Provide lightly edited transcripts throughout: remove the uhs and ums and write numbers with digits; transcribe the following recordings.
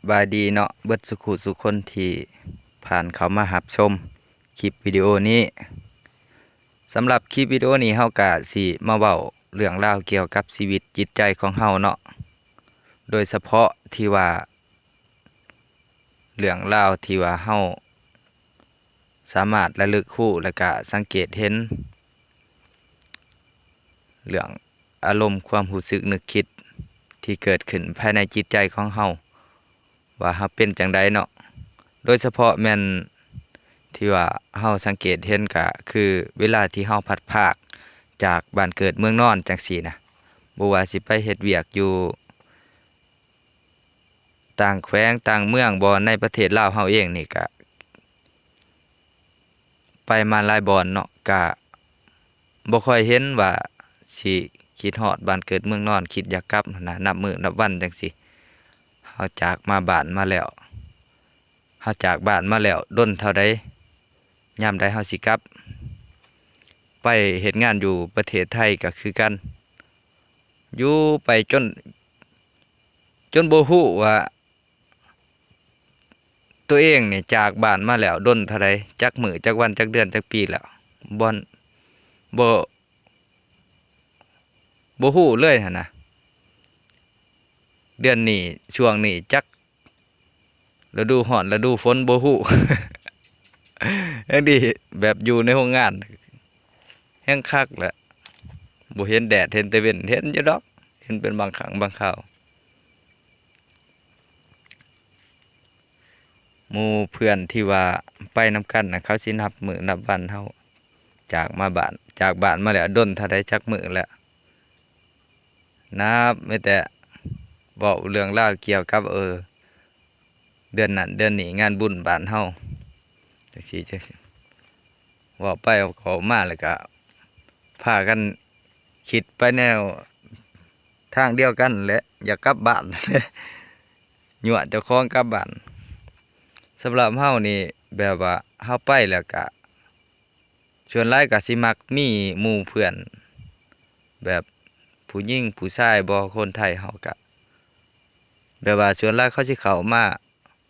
บายดีเนาะเบิดสุขุสุคนที่ผ่านเขามาหับชมคลิปวิดีโอนี้สำหรับคลิปวิดีโอนี้เฮากะสิมาเว้าเรื่องราวเกี่ยวกับชีวิตจิตใจของเฮาเนาะโดยเฉพาะที่ว่าเรื่องราวที่ว่าเฮาสามารถระลึกรู้และก็สังเกตเห็นเรื่องอารมณ์ความรู้สึกนึกคิดที่เกิดขึ้นภายในจิตใจของเฮาว่าเฮาเป็นจังใดเนาะโดยเฉพาะแม่นที่ว่าเฮาสังเกตเห็นก็คือเวลาที่เฮาพัดภาคจากบ้านเกิดเมืองนอนจังซี่นะบ่ว่าสิไปเฮ็ดเวียกอยู่ต่างแขวงต่างเมืองบ่ในประเทศลาวเฮาเองนี่ก็ไปมาหลายบ่อนเนาะก็บ่ค่อยเห็นว่าสิคิดฮอดบ้านเกิดเมืองนอนคิดอยากกลับนะนับมื้อนับวันจังซี่เฮาจากมาบ้านมาแล้วเฮาจากบ้านมาแล้วดนเท่าใดยามใดเฮาสิกลับไปเฮ็ดงานอยู่ประเทศไทยก็คือกันอยู่ไปจนบ่ฮู้ว่าตัวเองนี่จากบ้านมาแล้วดนเท่าใดจักมื้อจักวันจักเดือนจักปีแล้วบ่บ่บ่ฮู้เลยหั่นนะเดือนนี้ช่วงนี้จักฤดูร้อนฤดูฝนบ่ฮู้ ยังดีแบบอยู่ในโรงงานแห้งคักแหละบ่เห็นแดดเห็นแต่เว้นเห็นอยู่ดอกเห็นเป็นบางครั้งบางคราวหมู่เพื่อนที่ว่าไปนำกันน่ะเขาสินับมื้อนับวันเฮาจากบ้านมาแล้วดนเท่าใดจักมื้อแล้วนับไม่แต่เว้าเรื่องราวเกี่ยวกับเดือนนั้นเดือนนี้งานบุญบ้านเฮาจังซี่จังเว้าไปเขามาแล้วก็พากันคิดไปแนวทางเดียวกันแหละอยากกลับบ้าน ยั่วเจ้าของกลับบ้านสำหรับเฮานี่แบบว่าเฮาไปแล้วก็ส่วนหลายก็สิมักมีหมู่เพื่อนแบบผู้หญิงผู้ชายบ่คนไทยเฮาก็แบบว่าส่วนหลายเขาสิเข้ามา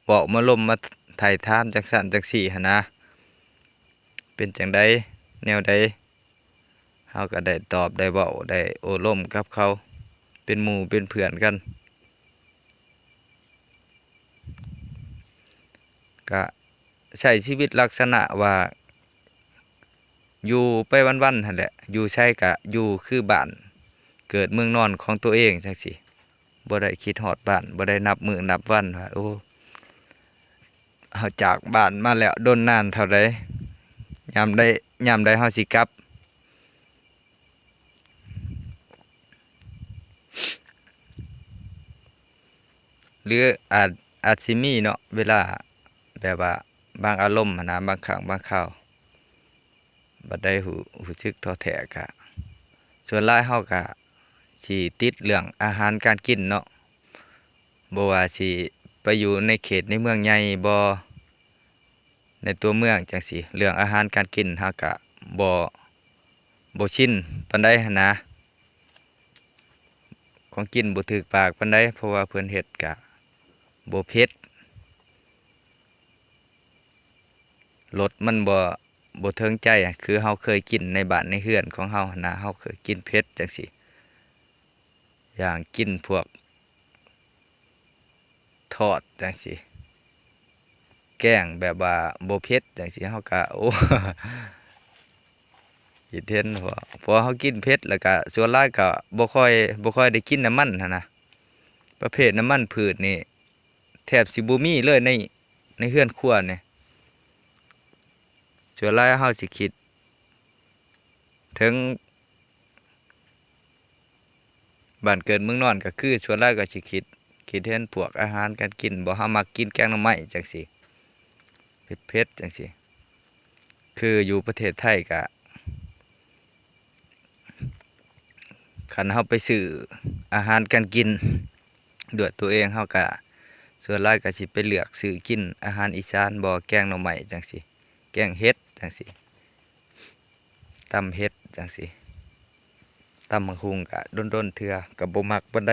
เว้ามาล้มมาไถ่ถามจังซั่นจังซี่หันนะเป็นจังใดแนวใดเฮาก็ได้ตอบได้เว้าได้โอ้ล้มกับเขาเป็นหมู่เป็นเพื่อนกันก็ใช้ชีวิตลักษณะว่าอยู่ไปวันๆหั่นแหละอยู่ใช้ก็อยู่คือบ้านเกิดเมืองนอนของตัวเองจังซี่บ่ได้คิดฮอดบ้านบ่ได้นับมื้อนับวันว่าโอ้เฮาจากบ้านมาแล้วดนนานเท่าใดยามใดเฮาสิกลับหรืออาจสิมีเนาะเวลาแบบว่าบางอารมณ์หั้นนะบางครั้งบางคราวบัดใดรู้สึกท้อแท้ก็ส่วนหลายเฮาก็สิติดเรื่องอาหารการกินเนาะบ่ว่าสิไปอยู่ในเขตในเมืองใหญ่บ่ในตัวเมืองจังซี่เรื่องอาหารการกินเฮาก็บ่ชินปานใดหั้นนะของกินบ่ถูกปากปานใดเพราะว่าเพิ่นเฮ็ดก็บ่เผ็ดรสมันบ่ถึงใจคือเฮาเคยกินในบ้านในเรือนของเฮาหั่นนะเฮาเคยกินเผ็ดจังซี่อย่างกินพวกทอดจังซี่แกงแบบว่าบ่เผ็ดจังซี่เฮาก็โอ้ คิดเห็นว่าพอเฮากินเผ็ดแล้วก็ส่วนหลายก็บ่ค่อยได้กินน้ำมันหั่นนะประเภทน้ำมันพืชนี่แทบสิบ่มีเลยในเรือนครัวนี่ส่วนหลายเฮาสิคิดถึงบ้านเกิดเมืองนอนก็คือส่วนหลายก็สิคิดเห็นพวกอาหารการกินบ่เฮามักกินแกงหน่อไม้จังซี่เผ็ดจังซี่คืออยู่ประเทศไทยก็คันเฮาไปซื้ออาหารการกินด้วยตัวเองเฮาก็ส่วนหลายก็สิไปเลือกซื้อกินอาหารอีสานบ่แกงหน่อไม้จังซี่แกงเห็ดจังซี่ตำเห็ดจังซี่ตำบักหุ่งก็ดนๆเทื่อก็บ่มักปานใด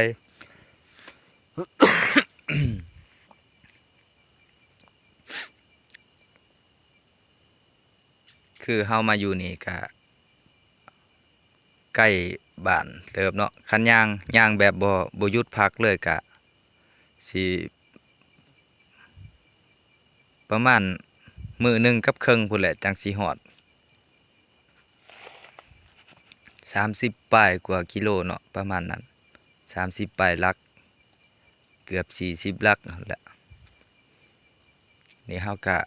คือเฮามาอยู่นี่ก็ใกล้บ้านเติบเนาะคันย่างแบบบ่หยุดพักเลยก็สิประมาณมื้อหนึงกับครึ่งพุ่นแหละจังสิฮอด30ปลายกว่ากิโลเนาะประมาณนั้น30ปลายลักเกือบ40ลักนั่นแหละนี่เฮาก็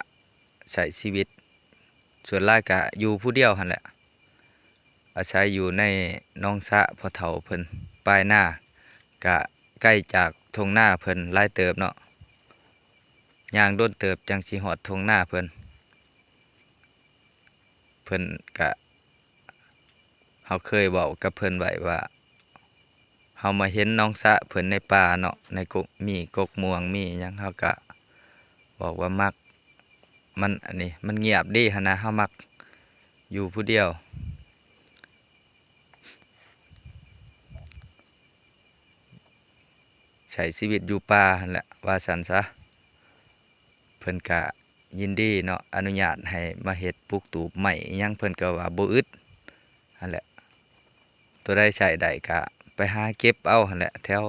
ใช้ชีวิตส่วนหลายก็อยู่ผู้เดียวหั่นแหละอาศัยอยู่ในหนองสระพ่อเฒ่าเพิ่นปลายนาก็ใกล้จากทุ่งนาเพิ่นหลายเติบเนาะย่างโดนเติบจังสิฮอดทุ่งนาเพิ่นก็เฮาเคยเว้ากับเพิ่นไว้ว่าเฮามาเห็นหนองสระเพิ่นในป่าเนาะในกกมีกกม่วงมีหยังเฮาก็บอกว่ามักมันอันนี้มันเงียบดีหั่นนะเฮามักอยู่ผู้เดียวใช้ชีวิตอยู่ป่าหั่นแหละว่าซั่นซะเพิ่นก็ยินดีเนาะอนุญาตให้มาเฮ็ดปลูกตูบไม้อิหยังเพิ่นก็ว่าบ่อึดหั่นแหละตัวใดใช้ได้ก็ไปหาเก็บเอาหั่นแหละแถว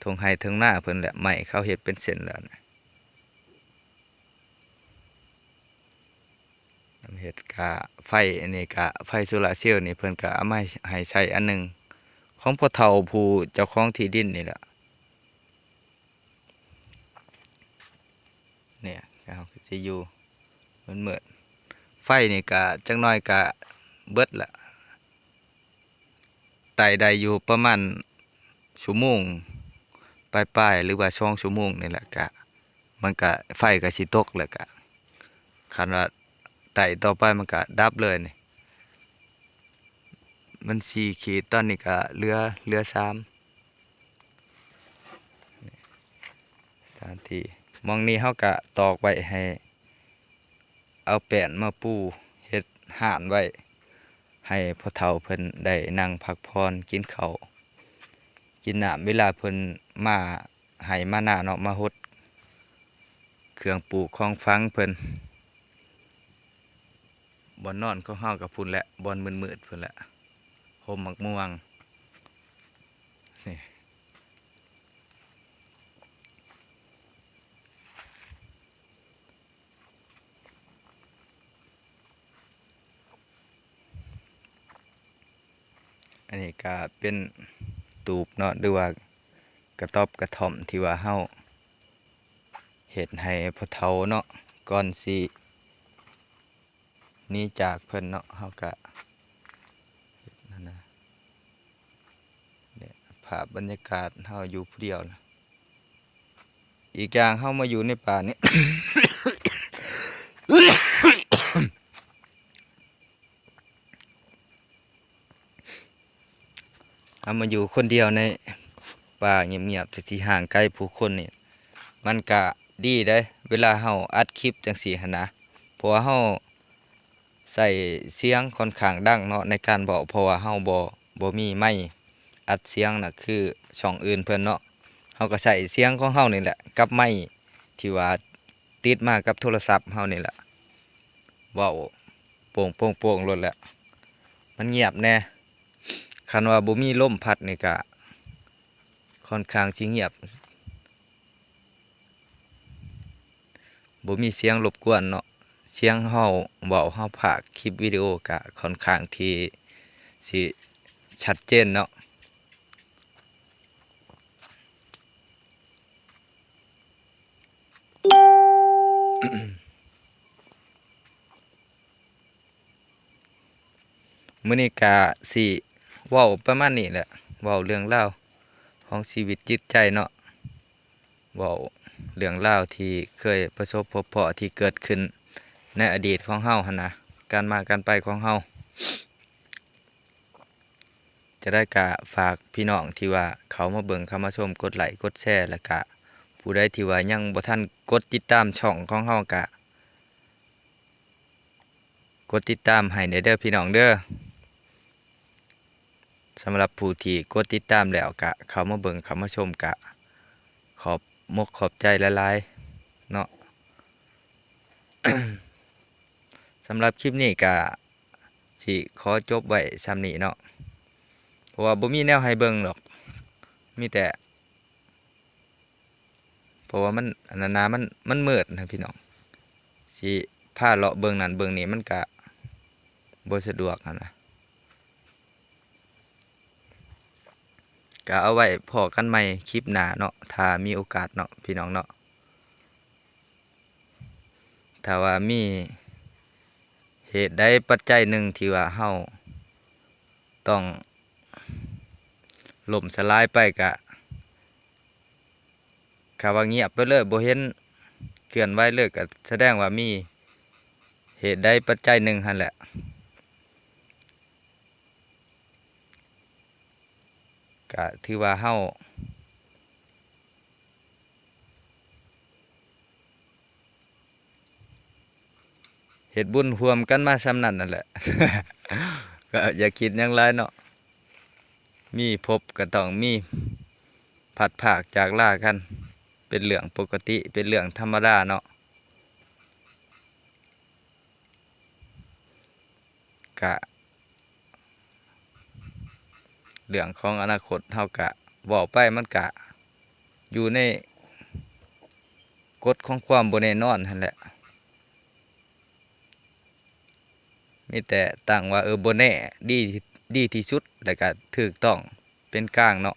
ทุ่งไร่ทุ่งนาเพิ่นแหละไม้เขาเฮ็ดเป็นเส้นแล้วนะเฮ็ดกะไฟอันนี้กะไฟโซลาร์เซลล์นี่เพิ่นก็เอามาให้ใช้อันหนึงของพ่อเฒ่าผู้เจ้าของที่ดินนี่แหละเนี่ยเราก็สิอยู่มืดไฟนี่กะจักหน่อยกะเบิดละไต่ได้อยู่ประมาณชั่วโมงปลายๆหรือว่า2ชั่วโมงนี่แหละกะมันก็ไฟก็สิตกแล้วกะคันว่าไต่ต่อไปมันก็ดับเลยนี่มัน4ขีดตอนนี้ก็เหลือ3สถานที่มองนี้เฮาก็ตอกไว้ให้เอาแป้นมาปูเฮ็ดห่านไว้ให้พ่อเฒ่าเพิ่นได้นั่งพักผ่อนกินข้าวกินน้ำเวลาเพิ่นมาให้มาหน้าเนาะมาฮดเครื่องปลูกของฟังเพิ่นบ่อนนอนของเฮากับพุ่นแหละบ่อนมืดๆพุ่นแหละห่มมักม่วงนี่อันนี้ก็เป็นตูบเนาะหรือว่ากระต๊อบกระท่อมที่ว่าเฮาเฮ็ดให้พ่อเฒ่าเนาะก่อนสิหนีจากเพิ่นเนาะเฮาก็นั่นนะเนี่ยภาพบรรยากาศเฮาอยู่ผู้เดียวนะอีกอย่างเฮามาอยู่ในป่านี้ เอามาอยู่คนเดียวในป่าเงียบๆที่ห่างไกลผู้คนนี่มันก็ดีได้เวลาเฮาอัดคลิปจังซี่หั่นนะเพราะว่าเฮาใส่เสียงค่อนข้างดังเนาะในการเว้าเพราะว่าเฮาบ่มีไมค์อัดเสียงน่ะคือช่องอื่นเพิ่นเนาะเฮาก็ใส่เสียงของเฮานี่แหละกับไมค์ที่ว่าติดมากับโทรศัพท์เฮานี่แหละเว้าโป่งๆๆโลดแหละมันเงียบแน่คันว่าบ่มีลมพัดนี่ก็ค่อนข้างสิเงียบบ่มีเสียงรบกวนเนาะเสียงเฮาเว้าเฮาพากย์คลิปวิดีโอก็ค่อนข้างที่สิชัดเจนเนาะ มื้อนี้ก็สิเว้าประมาณนี้แหละเว้าเรื่องราวของชีวิตจิตใจเนาะเว้าเรื่องราวที่เคยประสบพบเพาะที่เกิดขึ้นในอดีตของเฮาหั่นนะการมาการไปของเฮาจะได้กะฝากพี่น้องที่ว่าเขามาเบิ่งเข้ามาชมกดไลค์กดแชร์แล้วก็ผู้ใดที่ว่ายังบ่ทันกดติดตามช่องของเฮากะกดติดตามให้เด้อพี่น้องเด้อสำหรับผู้ที่กดติดตามแล้วกะเขามาเบิ่งเขามาชมกะขอบมกขอบใจหลายๆเนาะ สำหรับคลิปนี้ก็สิขอจบไว้ซ้ำนี้เนาะเพราะว่าบ่มีแนวให้เบิ่งหรอกมีแต่เพราะว่ามันอันนั้นนะมันมืดนะพี่น้องสิพาเลาะเบิ่งนั่นเบิ่งนี่มันก็บ่สะดวกนะก็เอาไว้พอกันใหม่คลิปหน้าเนาะถ้ามีโอกาสเนาะพี่น้องเนาะถ้าว่ามีเหตุใดปัจจัยหนึ่งที่ว่าเฮาต้องล่มสลายไปก็ถ้าว่าเงียบไปเลยบ่เห็นเคลื่อนไหวเลยก็แสดงว่ามีเหตุใดปัจจัยหนึ่งหั่นแหละก็ถือว่าเฮาเฮ็ดบุญร่วมกันมาส่ำนั้นนั่นแหละ ก็อย่าคิดหยังหลายเนาะมีพบก็ต้องมีผัดผากจากลากันเป็นเรื่องปกติเป็นเรื่องธรรมดาเนาะกะเรื่องของอนาคตเฮากะเว้าไปมันกะอยู่ในกฎของความบ่แน่นอนหั่นแหละมีแต่ตั้งว่าบ่แน่ดีที่สุดแล้วก็ถูกต้องเป็นกลางเนาะ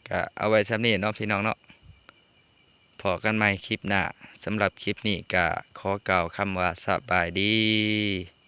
ก็เอาไว้ซ้ำนี้เนาะพี่น้องเนาะพอกันใหม่คลิปหน้าสำหรับคลิปนี้ก็ขอกล่าวคำว่าสบายดี